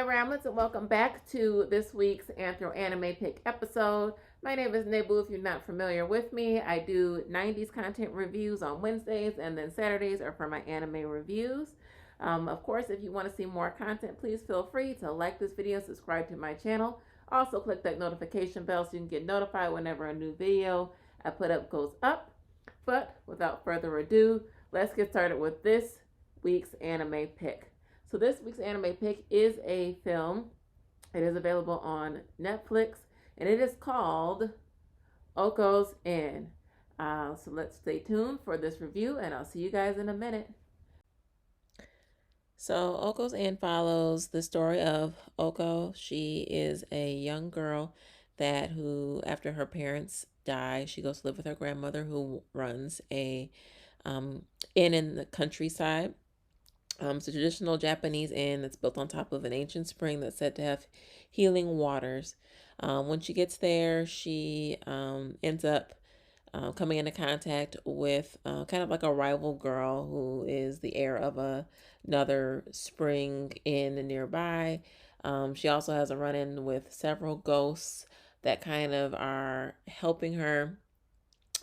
Ramlets, and welcome back to this week's AnthroAnime Pick episode. My name is Nebu. If you're not familiar with me, I do 90s content reviews on Wednesdays, and then Saturdays are for my anime reviews. Of course, if you want to see more content, please feel free to like this video, subscribe to my channel. Also, click that notification bell so you can get notified whenever a new video I put up goes up. But without further ado, let's get started with this week's anime pick. So this week's anime pick is a film. It is available on Netflix, and it is called Okko's Inn. So let's stay tuned for this review, and I'll see you guys in a minute. So Okko's Inn follows the story of Okko. She is a young girl who, after her parents die, she goes to live with her grandmother, who runs a inn in the countryside. It's a traditional Japanese inn that's built on top of an ancient spring that's said to have healing waters. When she gets there, she ends up coming into contact with kind of like a rival girl who is the heir of another spring inn nearby. She also has a run-in with several ghosts that kind of are helping her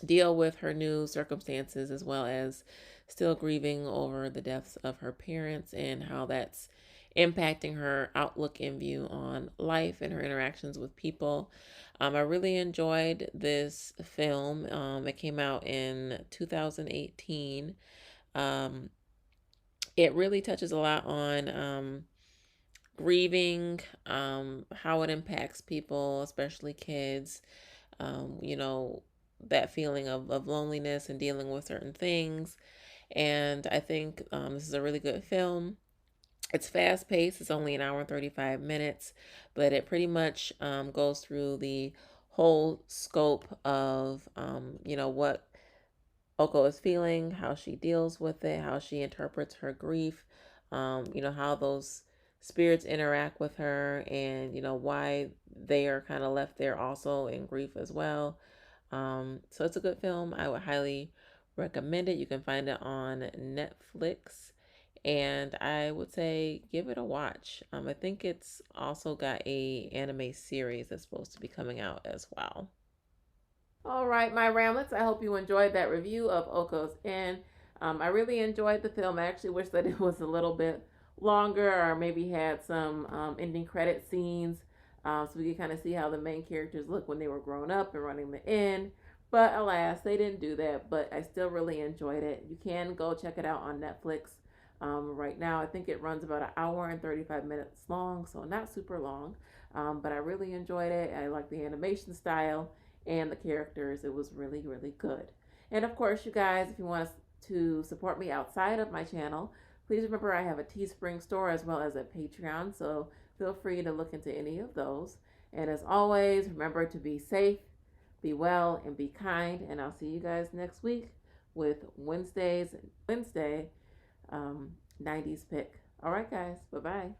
deal with her new circumstances, as well as still grieving over the deaths of her parents and how that's impacting her outlook and view on life and her interactions with people. I really enjoyed this film. It came out in 2018. It really touches a lot on grieving, how it impacts people, especially kids, that feeling of loneliness and dealing with certain things. And I think this is a really good film. It's fast paced. It's only an hour and 35 minutes, but it pretty much goes through the whole scope of, what Okko is feeling, how she deals with it, how she interprets her grief, how those spirits interact with her, and, why they are kind of left there also in grief as well. So it's a good film. I would highly recommend it. You can find it on Netflix, and I would say give it a watch. I think it's also got a anime series that's supposed to be coming out as well. All right, my Ramlets, I hope you enjoyed that review of Okko's Inn. I really enjoyed the film. I actually wish that it was a little bit longer, or maybe had some ending credit scenes, so we could kind of see how the main characters look when they were growing up and running the inn. But alas, they didn't do that, but I still really enjoyed it. You can go check it out on Netflix right now. I think it runs about an hour and 35 minutes long, so not super long. But I really enjoyed it. I like the animation style and the characters. It was really, really good. And of course, you guys, if you want to support me outside of my channel, please remember I have a Teespring store as well as a Patreon, so feel free to look into any of those. And as always, remember to be safe, be well, and be kind. And I'll see you guys next week with Wednesday 90s pick. All right, guys. Bye-bye.